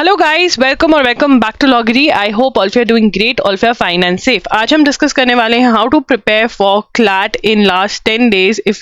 Hello guys, welcome और welcome back to लॉगरी। I hope all you are doing great, all you are fine and safe. आज हम discuss करने वाले हैं how to prepare for CLAT in last 10 days if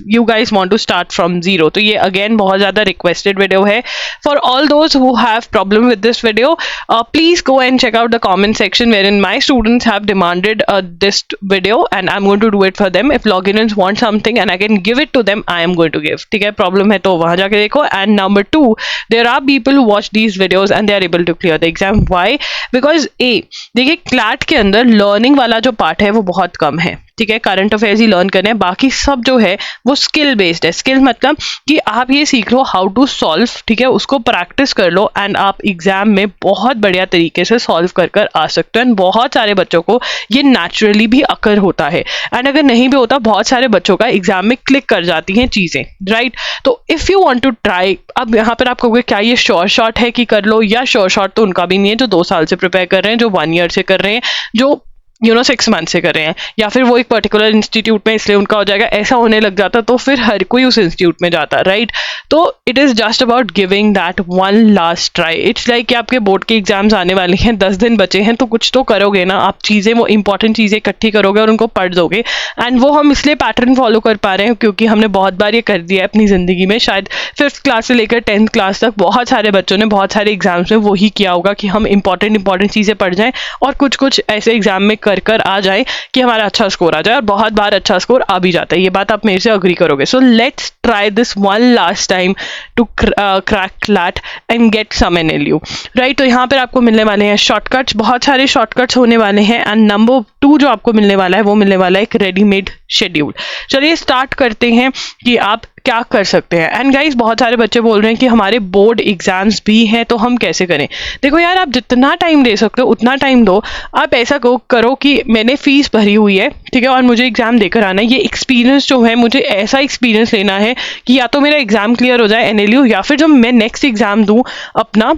you guys want to start from zero. तो ये again बहुत ज़्यादा requested video है for all those who have problem with this video. Please go and check out the comment section where in my students have demanded this video and I am going to do it for them. If लॉगिनर्स want something and I can give it to them, I am going to give. ठीक है, problem है तो वहाँ जाके देखो। And number 2, there are people who watch these videos and they are able to clear the exam. Why? Because देखिए, CLAT के अंदर लर्निंग वाला जो पार्ट है वो बहुत कम है। ठीक है, करंट अफेयर्स ही लर्न करने हैं, बाकी सब जो है वो स्किल बेस्ड है। स्किल मतलब कि आप ये सीख लो हाउ टू सॉल्व, ठीक है, उसको प्रैक्टिस कर लो एंड आप एग्जाम में बहुत बढ़िया तरीके से सॉल्व कर आ सकते हो। एंड बहुत सारे बच्चों को ये नेचुरली भी अकर होता है, एंड अगर नहीं भी होता, बहुत सारे बच्चों का एग्जाम में क्लिक कर जाती हैं चीजें, राइट। तो if you want to try, अब यहाँ पर आप कहोगे क्या ये श्योर शॉट है कि कर लो, या श्योर शॉट तो उनका भी नहीं है जो 2 साल से प्रिपेयर कर रहे हैं, जो 1 ईयर से कर रहे हैं, जो 6 मंथ से कर रहे हैं, या फिर वो एक पर्टिकुलर इंस्टीट्यूट में इसलिए उनका हो जाएगा। ऐसा होने लग जाता तो फिर हर कोई उस इंस्टीट्यूट में जाता, राइट। तो it is just about giving that one last try. It's like कि आपके बोर्ड के एग्जाम्स आने वाले हैं, 10 दिन बचे हैं, तो कुछ तो करोगे ना आप चीजें, वो इंपॉर्टेंट चीजें इकट्ठी करोगे और उनको पढ़ दोगे। एंड वो हम इसलिए पैटर्न फॉलो कर पा रहे हैं क्योंकि हमने बहुत बार ये कर दिया है अपनी जिंदगी में। शायद 5th क्लास से लेकर 10th क्लास तक बहुत सारे बच्चों ने बहुत सारे एग्जाम्स में वही किया होगा कि हम इंपॉर्टेंट चीजें पढ़ जाएं और कुछ ऐसे एग्जाम में कर आ जाए कि हमारा अच्छा स्कोर आ जाए, और बहुत बार अच्छा स्कोर आ भी जाता है। ये बात आप मेरे से अग्री करोगे। So let's try this one last time to crack CLAT and get some NLU, right. तो यहाँ पर आपको मिलने वाले हैं शॉर्टकट्स, बहुत सारे शॉर्टकट्स होने वाले हैं। एंड नंबर 2 जो आपको मिलने वाला है वो मिलने वाला है एक रेडीमेड शेड्यूल। चलिए स्टार्ट करते हैं कि आप क्या कर सकते हैं। एंड गाइस, बहुत सारे बच्चे बोल रहे हैं कि हमारे बोर्ड एग्जाम्स भी हैं तो हम कैसे करें। देखो यार, आप जितना टाइम दे सकते हो उतना टाइम दो। आप ऐसा करो कि मैंने फीस भरी हुई है, ठीक है, और मुझे एग्जाम देकर आना है। ये एक्सपीरियंस जो है, मुझे ऐसा एक्सपीरियंस लेना है कि या तो मेरा एग्जाम क्लियर हो जाए NLU, या फिर जब मैं नेक्स्ट एग्जाम दूँ अपना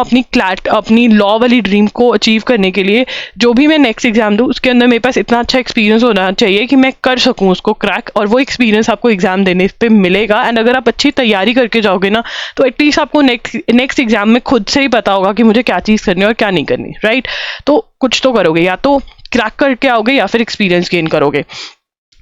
अपनी क्लैट, अपनी लॉ वाली ड्रीम को अचीव करने के लिए, जो भी मैं नेक्स्ट एग्जाम दूँ उसके अंदर मेरे पास इतना अच्छा एक्सपीरियंस होना चाहिए कि मैं कर सकूँ उसको क्रैक, और वो एक्सपीरियंस आपको एग्जाम देने पे मिलेगा। एंड अगर आप अच्छी तैयारी करके जाओगे ना, तो एटलीस्ट आपको नेक्स्ट एग्जाम में खुद से ही पता होगा कि मुझे क्या चीज़ करनी है और क्या नहीं करनी, राइट। तो कुछ तो करोगे, या तो क्रैक करके आओगे या फिर एक्सपीरियंस गेन करोगे।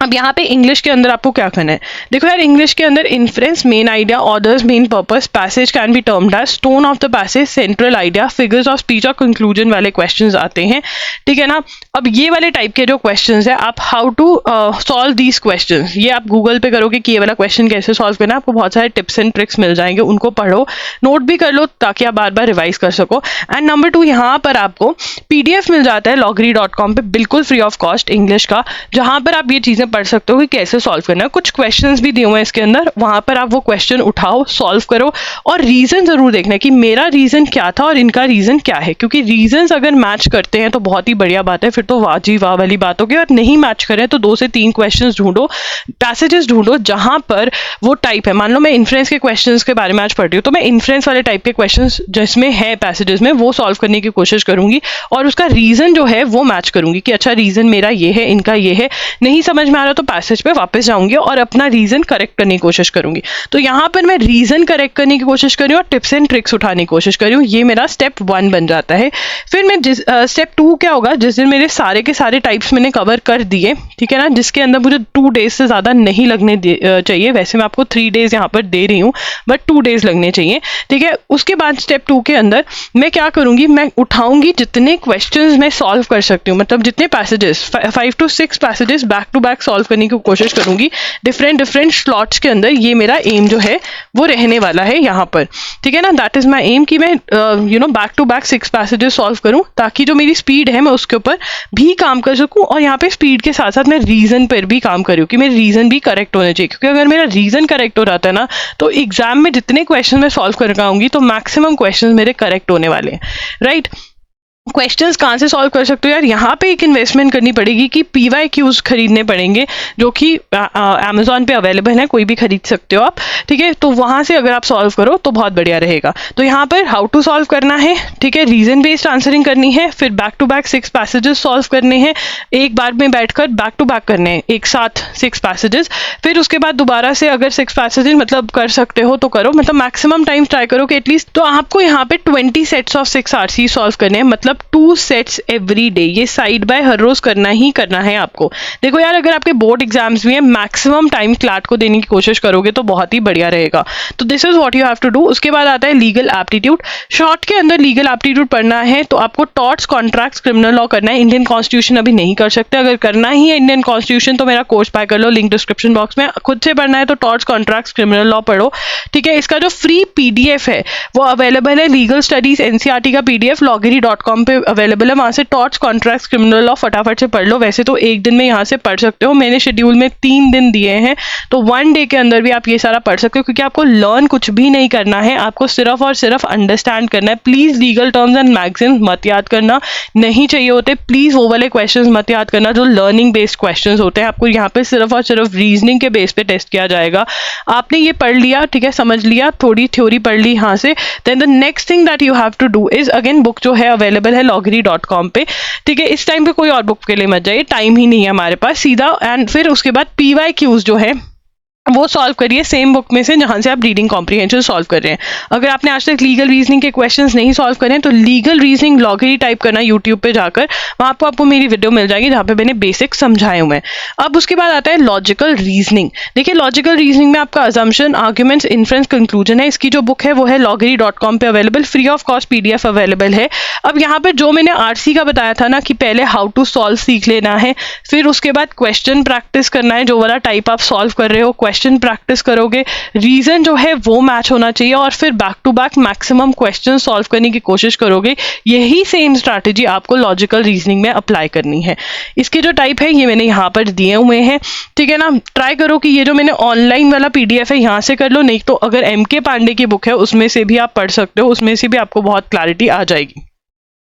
अब यहाँ पे इंग्लिश के अंदर आपको क्या करना है। देखो यार, इंग्लिश के अंदर inference, main idea, orders, main purpose, passage can be termed as, tone of the passage, central idea, figures of speech और कंक्लूजन वाले क्वेश्चंस आते हैं, ठीक है ना। अब ये वाले टाइप के जो क्वेश्चंस है, आप how to solve these questions, ये आप गूगल पे करोगे कि ये वाला क्वेश्चन कैसे सॉल्व करना है, आपको बहुत सारे टिप्स एंड ट्रिक्स मिल जाएंगे। उनको पढ़ो, नोट भी कर लो ताकि आप बार बार रिवाइज कर सको। एंड नंबर 2, यहाँ पर आपको PDF मिल जाता है loggery.com पे, बिल्कुल फ्री ऑफ कॉस्ट, इंग्लिश का, जहाँ पर आप ये चीजें पढ़ सकते हो कि कैसे सॉल्व करना है। कुछ क्वेश्चंस भी दिए हुए हैं इसके अंदर, वहां पर आप वो क्वेश्चन उठाओ, सॉल्व करो, और रीजन जरूर देखना है कि मेरा रीजन क्या था और इनका रीजन क्या है, क्योंकि रीजंस अगर मैच करते हैं तो बहुत ही बढ़िया बात है, फिर तो वाह जी वाह वाली बात होगी। और नहीं मैच करें तो 2 से 3 क्वेश्चंस ढूंढो, पैसेजेस ढूंढो जहां पर वो टाइप है। मान लो मैं इन्फ्रेंस के क्वेश्चंस के बारे में आज पढ़ रही हूँ, तो मैं इन्फ्रेंस वाले टाइप के क्वेश्चंस जिसमें है पैसेजेस में, वो सॉल्व करने की कोशिश करूंगी और उसका रीजन जो है वो मैच करूंगी कि अच्छा रीजन मेरा ये है, इनका ये है। नहीं समझ में आ रहा तो पैसेज पे वापस जाऊंगी और अपना रीजन करेक्ट करने की कोशिश करूंगी। तो यहाँ पर मैं रीजन करेक्ट करने की कोशिश कर रही हूँ और टिप्स एंड ट्रिक्स उठाने की कोशिश कर रही हूँ। ये मेरा स्टेप 1 बन जाता है। फिर मैं स्टेप 2 क्या होगा, जिस दिन मेरे सारे के सारे टाइप्स मैंने कवर कर दिए, ठीक है ना, जिसके अंदर मुझे 2 डेज से ज्यादा नहीं लगने चाहिए। वैसे मैं आपको 3 डेज यहाँ पर दे रही हूँ, बट 2 डेज लगने चाहिए, ठीक है। उसके बाद स्टेप 2 के अंदर मैं क्या करूंगी, मैं उठाऊंगी जितने क्वेश्चंस मैं सॉल्व कर सकती हूँ, मतलब जितने passages, 5 to 6 passages back to back solve करने की कोशिश करूंगी डिफरेंट स्लॉट्स के अंदर। ये मेरा एम जो है वो रहने वाला है यहाँ पर, ठीक है ना। दैट इज माई एम कि मैं back to back 6 passages solve करूँ, ताकि जो मेरी स्पीड है मैं उसके ऊपर भी काम कर सकूँ, और यहाँ पे स्पीड के साथ साथ मैं रीजन पर भी काम करूँ कि मेरे रीजन भी करेक्ट होने चाहिए। क्योंकि अगर मेरा रीजन करेक्ट हो जाता है ना, तो एग्जाम में जितने क्वेश्चन मैं सॉल्व कर पाऊंगी तो मैक्सिमम क्वेश्चन मेरे करेक्ट होने वाले हैं, राइट। क्वेश्चंस कहाँ से सॉल्व कर सकते हो यार, यहाँ पे एक इन्वेस्टमेंट करनी पड़ेगी कि PYQs खरीदने पड़ेंगे जो कि अमेजोन पे अवेलेबल है, कोई भी खरीद सकते हो आप, ठीक है। तो वहाँ से अगर आप सॉल्व करो तो बहुत बढ़िया रहेगा। तो यहाँ पर हाउ टू सॉल्व करना है, ठीक है, रीजन बेस्ड आंसरिंग करनी है, फिर back to back 6 passages solve करने हैं, एक बार में बैठकर बैक टू बैक करने हैं एक साथ 6 पैसेजेस, फिर उसके बाद दोबारा से अगर 6 पैसेजेस मतलब कर सकते हो तो करो, मतलब मैक्सिमम टाइम ट्राई करो कि एटलीस्ट। तो आपको यहाँ पे 20 सेट्स ऑफ 6 RC सॉल्व करने हैं, मतलब 2 सेट्स एवरी डे, ये साइड बाय हर रोज करना ही करना है आपको। देखो यार, अगर आपके बोर्ड एग्जाम्स भी है, मैक्सिमम टाइम क्लैट को देने की कोशिश करोगे तो बहुत ही बढ़िया रहेगा। तो this is what you have to do. उसके बाद आता है लीगल एप्टीट्यूड। शॉर्ट के अंदर लीगल एप्टीट्यूड पढ़ना है तो आपको टॉर्ट्स, कॉन्ट्रैक्ट्स, क्रिमिनल लॉ करना है। इंडियन कॉन्स्टिट्यूशन अभी नहीं कर सकते, अगर करना ही है इंडियन कॉन्स्टिट्यूशन तो मेरा कोर्स बाय कर लो, लिंक डिस्क्रिप्शन बॉक्स में। खुद से पढ़ना है तो टॉर्ट्स, कॉन्ट्रैक्ट्स, क्रिमिनल लॉ पढ़ो, ठीक है। इसका जो फ्री PDF है वो अवेलेबल है, लीगल स्टडीज NCERT का PDF loggery.com पे अवेलेबल है, वहां से टॉर्ट्स, कॉन्ट्रैक्ट्स, क्रिमिनल लॉ फटाफट से पढ़ लो। वैसे तो एक दिन में यहाँ से पढ़ सकते हो, मैंने शेड्यूल में 3 दिन दिए हैं, तो 1 डे के अंदर भी आप ये सारा पढ़ सकते हो, क्योंकि आपको लर्न कुछ भी नहीं करना है, आपको सिर्फ और सिर्फ अंडरस्टैंड करना है। Please legal terms and magazine मत याद करना, नहीं चाहिए होते। प्लीज वो वाले क्वेश्चंस मत याद करना जो लर्निंग बेस्ड क्वेश्चंस होते हैं, आपको यहाँ पे सिर्फ और सिर्फ रीजनिंग के बेस पे टेस्ट किया जाएगा। आपने ये पढ़ लिया, ठीक है, समझ लिया, थोड़ी थ्योरी पढ़ ली यहाँ से, then the next thing that you have to do is, again book जो है अवेलेबल है loggery.com पे, ठीक है। इस टाइम पे कोई और बुक के लिए मत जाइए, टाइम ही नहीं है हमारे पास, सीधा। एंड फिर उसके बाद PYQs जो है वो सॉल्व करिए सेम बुक में से जहां से आप रीडिंग कॉम्प्रिहेंशन सॉल्व कर रहे हैं। अगर आपने आज तक लीगल रीजनिंग के क्वेश्चंस नहीं सॉल्व करे हैं तो लीगल रीजनिंग लॉगरी टाइप करना यूट्यूब पे जाकर, वहां पर आपको मेरी वीडियो मिल जाएगी जहां पे मैंने बेसिक समझाए हुए हैं। अब उसके बाद आता है लॉजिकल रीजनिंग। देखिए, लॉजिकल रीजनिंग में आपका अजम्पशन, आर्ग्यूमेंट्स, इन्फ्रेंस, कंक्लूजन है। इसकी जो बुक है वो है loggery.com पे available, free of cost PDF available है। अब यहाँ पर जो मैंने RC का बताया था ना कि पहले हाउ टू सॉल्व सीख लेना है, फिर उसके बाद क्वेश्चन प्रैक्टिस करना है, जो वाला टाइप आप सॉल्व कर रहे हो क्वेश्चन प्रैक्टिस करोगे, रीजन जो है वो मैच होना चाहिए, और फिर back to back maximum question solve करने की कोशिश करोगे। यही सेम स्ट्रैटेजी आपको लॉजिकल रीजनिंग में अप्लाई करनी है। इसके जो टाइप है ये मैंने यहाँ पर दिए हुए हैं, ठीक है ना। ट्राई करो कि ये जो मैंने ऑनलाइन वाला PDF है यहाँ से कर लो, नहीं तो अगर MK पांडे की बुक है उसमें से भी आप पढ़ सकते हो, उसमें से भी आपको बहुत क्लैरिटी आ जाएगी।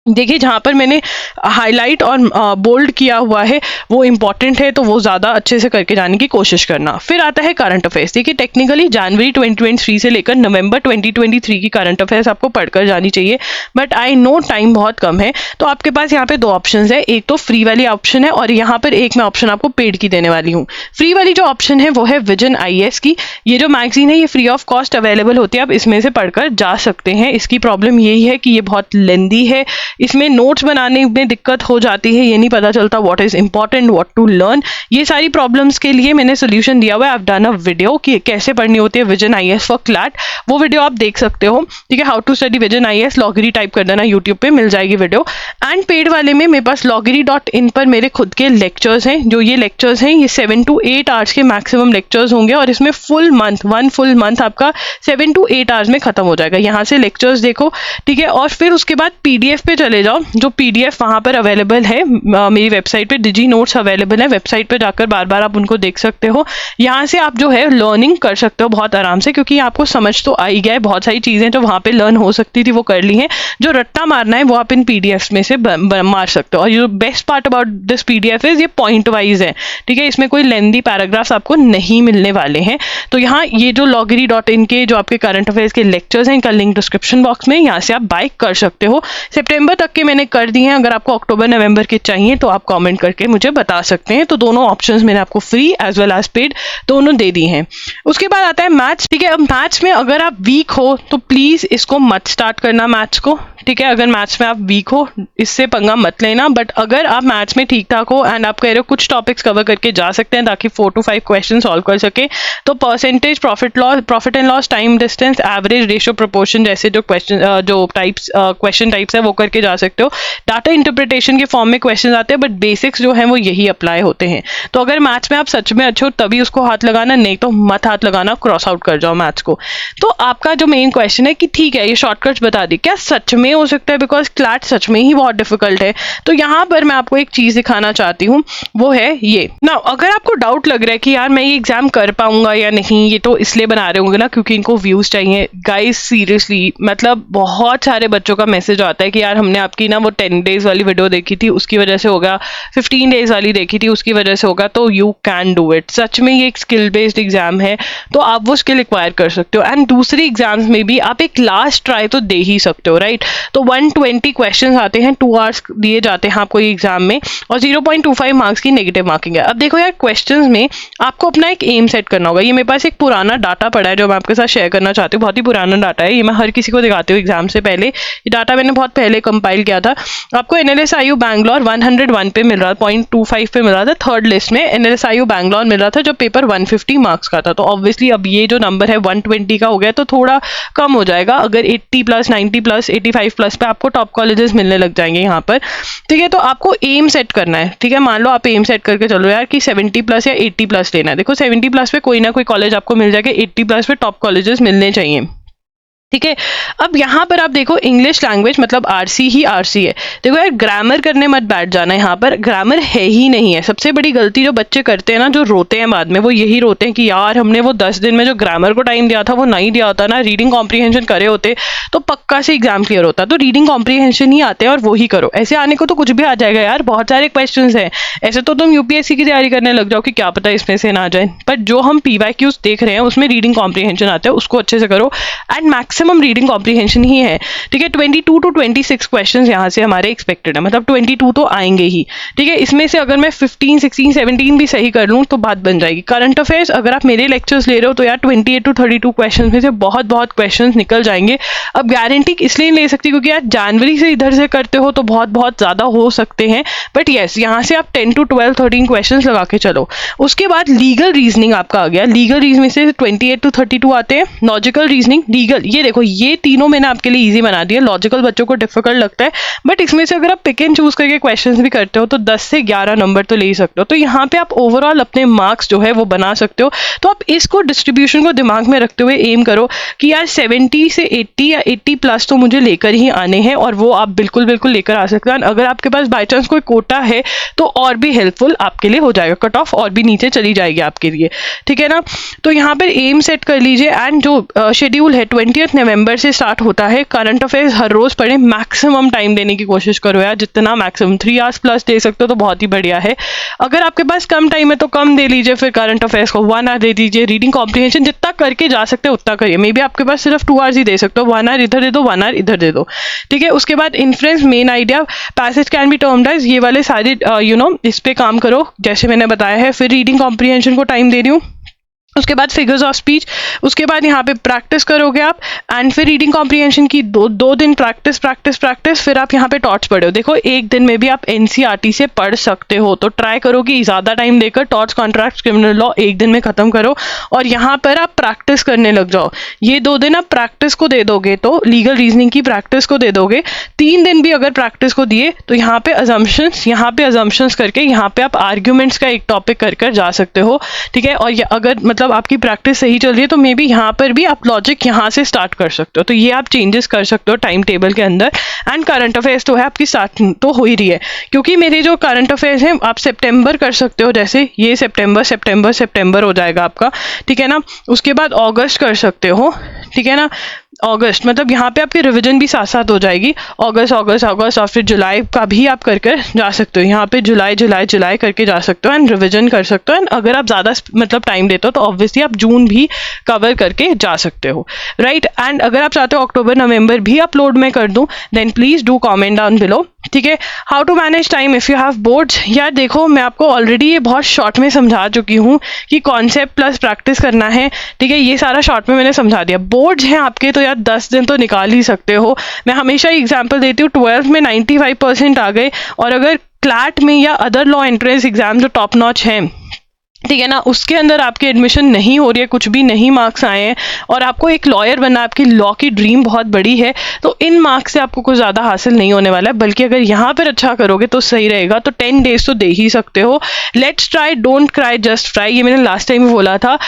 देखिए, जहाँ पर मैंने हाईलाइट और बोल्ड किया हुआ है वो इंपॉर्टेंट है, तो वो ज़्यादा अच्छे से करके जाने की कोशिश करना। फिर आता है करंट अफेयर्स। देखिए, टेक्निकली जनवरी 2023 से लेकर नवंबर 2023 की करंट अफेयर्स आपको पढ़कर जानी चाहिए, बट आई नो टाइम बहुत कम है, तो आपके पास यहाँ पे 2 ऑप्शन है। एक तो फ्री वाली ऑप्शन है और यहाँ पर एक मैं ऑप्शन आपको पेड की देने वाली हूँ। फ्री वाली जो ऑप्शन है वो है विजन IAS की। ये जो मैगजीन है ये फ्री ऑफ कॉस्ट अवेलेबल होती है, आप इसमें से पढ़कर जा सकते हैं। इसकी प्रॉब्लम यही है कि ये बहुत लेंदी है, इसमें नोट्स बनाने में दिक्कत हो जाती है, ये नहीं पता चलता what is important, what to learn. ये सारी प्रॉब्लम्स के लिए मैंने सोल्यूशन दिया हुआ है। I have done a video कि कैसे पढ़नी होती है विजन IAS फॉर क्लैट, वो वीडियो आप देख सकते हो, ठीक है। How to study vision IAS लॉगरी टाइप कर देना, यूट्यूब पे मिल जाएगी वीडियो। एंड पेड वाले में मेरे पास loggery.in पर मेरे खुद के लेक्चर्स हैं। जो ये लेक्चर्स हैं ये 7 to 8 आवर्स के मैक्सिमम लेक्चर्स होंगे, और इसमें फुल मंथ, 1 फुल मंथ आपका 7 to 8 आवर्स में खत्म हो जाएगा। यहाँ से लेक्चर्स देखो, ठीक है, और फिर उसके बाद PDF पे चले जाओ। जो PDF वहाँ पर अवेलेबल है मेरी वेबसाइट पे, डिजी नोट्स अवेलेबल है, वेबसाइट पे जाकर बार बार आप उनको देख सकते हो। यहाँ से आप जो है लर्निंग कर सकते हो बहुत आराम से, क्योंकि आपको समझ तो आ ही गया है। बहुत सारी चीज़ें जो वहाँ पे लर्न हो सकती थी वो कर ली हैं, जो रट्टा मारना है वो आप इन PDFs में से मार सकते हो। और जो best part about this PDF है ये पॉइंट वाइज है, ठीक है, इसमें कोई लेंदी पैराग्राफ्स आपको नहीं मिलने वाले हैं। तो यहाँ ये जो loggery.in के जो आपके करंट अफेयर्स के लेक्चर्स हैं, इनका लिंक डिस्क्रिप्शन बॉक्स में, यहाँ से आप बाय कर सकते हो। सितंबर तक के मैंने कर दिए हैं, अगर आपको अक्टूबर नवंबर के चाहिए तो आप कमेंट करके मुझे बता सकते हैं। तो दोनों ऑप्शंस मैंने आपको free as well as paid दोनों दे दी हैं। उसके बाद आता है मैथ्स, ठीक है। अब मैथ्स में अगर आप वीक हो तो प्लीज इसको मत स्टार्ट करना मैथ्स को, ठीक है। अगर मैथ्स में आप वीक हो इससे पंगा मत लेना, बट अगर आप मैथ्स में ठीक ठाक हो एंड आप कह रहे हो कुछ टॉपिक्स कवर करके जा सकते हैं ताकि 4 to 5 क्वेश्चन सॉल्व कर सके, तो percentage, profit and loss, time distance, average, ratio, proportion जैसे जो क्वेश्चन टाइप्स है वो करके जा सकते हो। डाटा इंटरप्रिटेशन के फॉर्म में क्वेश्चन आते हैं, बट बेसिक्स जो है वो यही अप्लाई होते हैं। तो अगर मैथ्स में आप सच में अच्छे हो तभी उसको हाथ लगाना, नहीं तो मत हाथ लगाना, क्रॉस आउट कर जाओ मैथ्स को। तो आपका जो मेन क्वेश्चन है कि ठीक है ये शॉर्टकट्स बता दी, क्या सच में हो सकता है, बिकॉज क्लैट सच में ही बहुत डिफिकल्ट है। तो यहाँ पर मैं आपको एक चीज दिखाना चाहती हूँ, वो है ये ना। अगर आपको डाउट लग रहा है कि यार मैं ये एग्जाम कर पाऊंगा या नहीं, ये तो इसलिए बना रहे होंगे ना क्योंकि इनको व्यूज चाहिए, गाइस सीरियसली मतलब बहुत सारे बच्चों का मैसेज आता है कि यार हमने आपकी ना वो 10 डेज वाली वीडियो देखी थी उसकी वजह से होगा, 15 डेज वाली देखी थी उसकी वजह से होगा, तो यू कैन डू इट। सच में ये एक स्किल बेस्ड एग्जाम है, तो आप वो स्किल एक्वायर कर सकते हो। एंड दूसरी एग्जाम्स में भी आप एक लास्ट ट्राई तो दे ही सकते हो, राइट। तो 120 क्वेश्चन आते हैं, 2 आवर्स दिए जाते हैं आपको ये एग्जाम में, और 0.25 मार्क्स की नेगेटिव मार्किंग है। अब देखो यार, क्वेश्चंस में आपको अपना एक एम सेट करना होगा। ये मेरे पास एक पुराना डाटा पड़ा है जो मैं आपके साथ शेयर करना चाहती हूँ, बहुत ही पुराना डाटा है, ये मैं हर किसी को दिखाती हूँ एग्जाम से पहले। ये डाटा मैंने बहुत पहले कंपाइल किया था। आपको NLSIU बैंगलोर 101 पे मिल रहा था, 0.25 पे मिल रहा था। थर्ड लिस्ट में NLSIU बैंगलोर मिल रहा था जो पेपर 150 मार्क्स का था। तो ऑब्वियसली अब ये जो नंबर है 120 का हो गया, तो थोड़ा कम हो जाएगा। अगर 80 प्लस, 90 प्लस, 85 प्लस पे आपको टॉप कॉलेजेस मिलने लग जाएंगे यहाँ पर, ठीक है। तो आपको एम सेट करना है, ठीक है। मान लो आप एम सेट करके चलो यार कि 70 प्लस या 80 प्लस लेना है। देखो 70 प्लस पे कोई ना कोई कॉलेज आपको मिल जाएगा, 80 प्लस पे टॉप कॉलेजेस मिलने चाहिए, ठीक है। अब यहाँ पर आप देखो इंग्लिश लैंग्वेज मतलब आरसी ही आरसी है। देखो यार, ग्रामर करने मत बैठ जाना, यहाँ पर ग्रामर है ही नहीं है। सबसे बड़ी गलती जो बच्चे करते हैं ना, जो रोते हैं बाद में, वो यही रोते हैं कि यार हमने वो 10 दिन में जो ग्रामर को टाइम दिया था वो नहीं दिया होता ना, रीडिंग कॉम्प्रीहेंशन करे होते तो पक्का से एग्जाम क्लियर होता। तो रीडिंग कॉम्प्रीहेंशन ही आते हैं और वो ही करो। ऐसे आने को तो कुछ भी आ जाएगा यार, बहुत सारे क्वेश्चन हैं। ऐसे तो तुम यूपीएससी की तैयारी करने लग जाओ कि क्या पता इसमें से ना आ जाए, पर जो हम PYQs देख रहे हैं उसमें रीडिंग कॉम्प्रीहेंशन आता है, उसको अच्छे से करो। एंड मैक्सिमम रीडिंग कॉम्प्रीहेंशन ही है, ठीक है। 22 to 26 क्वेश्चंस यहाँ से हमारे एक्सपेक्टेड है, मतलब 22 तो आएंगे ही, ठीक है। इसमें से अगर मैं 15, 16, 17 भी सही कर लूँ तो बात बन जाएगी। करंट अफेयर्स अगर आप मेरे लेक्चर्स ले रहे हो तो यार 28 to 32 क्वेश्चंस में से बहुत बहुत क्वेश्चंस निकल जाएंगे। अब गारंटी इसलिए नहीं ले सकती क्योंकि यार जनवरी से इधर से करते हो तो बहुत बहुत ज्यादा हो सकते हैं, बट यस यहाँ से आप 10 to 12, 13 क्वेश्चंस लगा के चलो। उसके बाद लीगल रीजनिंग आपका आ गया। लीगल रीजनिंग में से 28 to 32 आते हैं। लॉजिकल रीजनिंग, लीगल, ये देखो ये तीनों मैंने आपके लिए इजी बना दिया। लॉजिकल बच्चों को डिफिकल्ट लगता है, बट इसमें से अगर आप पिक एंड चूज करके क्वेश्चंस भी करते हो तो 10 से 11 नंबर तो ले ही सकते हो। तो यहाँ पे आप ओवरऑल अपने मार्क्स जो है वो बना सकते हो। तो आप इसको डिस्ट्रीब्यूशन को दिमाग में रखते हुए एम करो कि यार 70 से 80 या 80 प्लस तो मुझे लेकर ही आने हैं, और वो आप बिल्कुल बिल्कुल लेकर आ सकते हैं। अगर आपके पास बाई चांस कोई कोटा है तो और भी हेल्पफुल आपके लिए हो जाएगा, कट ऑफ और भी नीचे चली जाएगी आपके लिए, ठीक है ना। तो यहाँ पर एम सेट कर लीजिए। एंड जो शेड्यूल है 20 नवंबर से स्टार्ट होता है। करंट अफेयर्स हर रोज पढ़े, मैक्सिमम टाइम देने की कोशिश करो यार, जितना मैक्सिमम 3 आवर्स प्लस दे सकते हो तो बहुत ही बढ़िया है। अगर आपके पास कम टाइम है तो कम दे लीजिए, फिर करंट अफेयर्स को 1 आवर दे दीजिए। रीडिंग कॉम्प्रीहेंशन जितना करके जा सकते हो उतना करिए। मे बी आपके पास सिर्फ 2 आवर्स ही दे सकते हो, 1 आवर इधर दे दो, 1 आवर इधर दे दो, ठीक है। उसके बाद inference, main idea, passage can be termed as, ये वाले सारे इस पे काम करो जैसे मैंने बताया है। फिर रीडिंग कॉम्प्रीहेंशन को टाइम दे रही हूँ। उसके बाद फिगर्स ऑफ स्पीच, उसके बाद यहाँ पे प्रैक्टिस करोगे आप। एंड फिर रीडिंग कॉम्प्रीहेंशन की दो दिन प्रैक्टिस प्रैक्टिस प्रैक्टिस, फिर आप यहाँ पे टॉट्स पढ़ो। देखो एक दिन में भी आप NCERT से पढ़ सकते हो, तो ट्राई करो कि ज़्यादा टाइम देकर टॉट्स, कॉन्ट्रैक्ट्स, क्रिमिनल लॉ एक दिन में खत्म करो और यहाँ पर आप प्रैक्टिस करने लग जाओ। ये 2 दिन आप प्रैक्टिस को दे दोगे तो लीगल रीजनिंग की प्रैक्टिस को दे दोगे। 3 दिन भी अगर प्रैक्टिस को दिए तो यहाँ पे अजम्पशंस करके यहाँ पे आप आर्ग्यूमेंट्स का एक टॉपिक कर जा सकते हो, ठीक है। और अगर मतलब आपकी प्रैक्टिस सही चल रही है तो मे बी यहाँ पर भी आप लॉजिक यहाँ से स्टार्ट कर सकते हो। तो ये आप चेंजेस कर सकते हो टाइम टेबल के अंदर। एंड करंट अफेयर्स तो है आपकी स्टार्ट तो हो ही रही है, क्योंकि मेरे जो करंट अफेयर्स हैं आप सितंबर कर सकते हो, जैसे ये सितंबर हो जाएगा आपका, ठीक है ना। उसके बाद अगस्त कर सकते हो, ठीक है ना। अगस्त मतलब यहाँ पे आपकी रिवीजन भी साथ साथ हो जाएगी। अगस्त और फिर जुलाई का भी आप कर जा सकते हो। यहाँ पे जुलाई करके जा सकते हो एंड रिवीजन कर सकते हो। एंड अगर आप ज़्यादा मतलब टाइम देते हो तो ऑब्वियसली आप जून भी कवर करके जा सकते हो, राइट। एंड अगर आप चाहते हो अक्टूबर नवंबर भी अपलोड में कर दूँ, then please do comment down below, ठीक है। How to manage time if you have boards, यार देखो मैं आपको ऑलरेडी ये बहुत शॉर्ट में समझा चुकी हूँ कि कॉन्सेप्ट प्लस प्रैक्टिस करना है, ठीक है। ये सारा शॉर्ट में मैंने समझा दिया। बोर्ड्स हैं आपके तो यार 10 दिन तो निकाल ही सकते हो। मैं हमेशा एग्जाम्पल देती हूँ, 12th में 95% आ गए, और अगर क्लैट में या अदर लॉ एंट्रेंस एग्जाम जो टॉप नॉच हैं, ठीक है ना, उसके अंदर आपकी एडमिशन नहीं हो रही है, कुछ भी नहीं मार्क्स आए हैं और आपको एक लॉयर बनना, आपकी लॉ की ड्रीम बहुत बड़ी है, तो इन मार्क्स से आपको कुछ ज़्यादा हासिल नहीं होने वाला है। बल्कि अगर यहाँ पर अच्छा करोगे तो सही रहेगा। तो 10 डेज तो दे ही सकते हो। Let's try, don't cry, just try, ये मैंने लास्ट टाइम बोला था।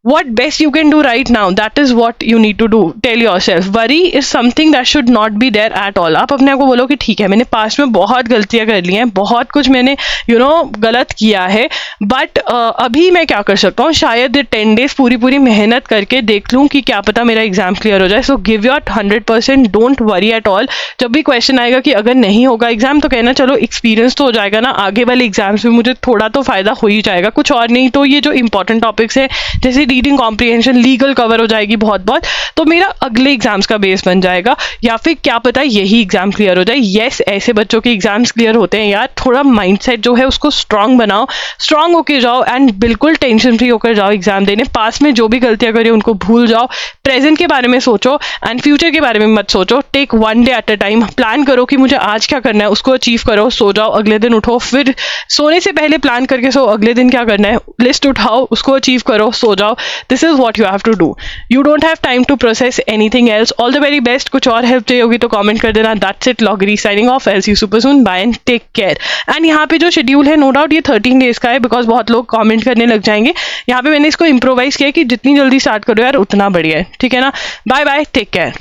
what best you can do right now, that is what you need to do. Tell yourself, worry is something that should not be there at all. आप अपने आप को बोलो कि ठीक है, मैंने पास्ट में बहुत गलतियां कर ली हैं, बहुत कुछ मैंने गलत किया है, बट अभी मैं क्या कर सकता हूँ, शायद 10 days पूरी मेहनत करके देख लूँ कि क्या पता मेरा एग्जाम क्लियर हो जाए. So give your 100%, don't worry at all. जब भी क्वेश्चन आएगा कि अगर नहीं होगा एग्जाम, तो कहना चलो एक्सपीरियंस तो हो जाएगा ना, आगे वाले एग्जाम्स में मुझे थोड़ा तो फायदा हो ही जाएगा, कुछ और नहीं तो ये जो इंपॉर्टेंट टॉपिक्स है जैसे रीडिंग कॉम्प्रिहेंशन, लीगल कवर हो जाएगी बहुत, तो मेरा अगले एग्जाम्स का बेस बन जाएगा, या फिर क्या पता यही एग्जाम क्लियर हो जाए. यस, ऐसे बच्चों के एग्जाम्स क्लियर होते हैं यार. थोड़ा माइंडसेट जो है उसको स्ट्रांग बनाओ, स्ट्रांग होकर जाओ एंड बिल्कुल टेंशन फ्री होकर जाओ एग्जाम देने. पास में जो भी गलतियां करी उनको भूल जाओ, प्रेजेंट के बारे में सोचो एंड फ्यूचर के बारे में मत सोचो. Take one day at a time. Plan करो कि मुझे आज क्या करना है, उसको अचीव करो, सो जाओ, अगले दिन उठो. फिर सोने से पहले प्लान करके सो, अगले दिन क्या करना है लिस्ट उठाओ, उसको अचीव करो, सो जाओ. This is what you have to do. You don't have time to process anything else. All the very best. कुछ और हेल्प चाहिए होगी तो कमेंट कर देना. That's it. लॉगरी signing off. I'll see super soon. Bye and take care. And यहाँ पे जो शेड्यूल है, नो डाउट ये 13 days का है, बिकॉज बहुत लोग कमेंट करने लग जाएंगे. यहाँ पे मैंने इसको इम्प्रोवाइज किया कि जितनी जल्दी स्टार्ट करो यार उतना बढ़िया है, ठीक है ना. Bye bye, take care.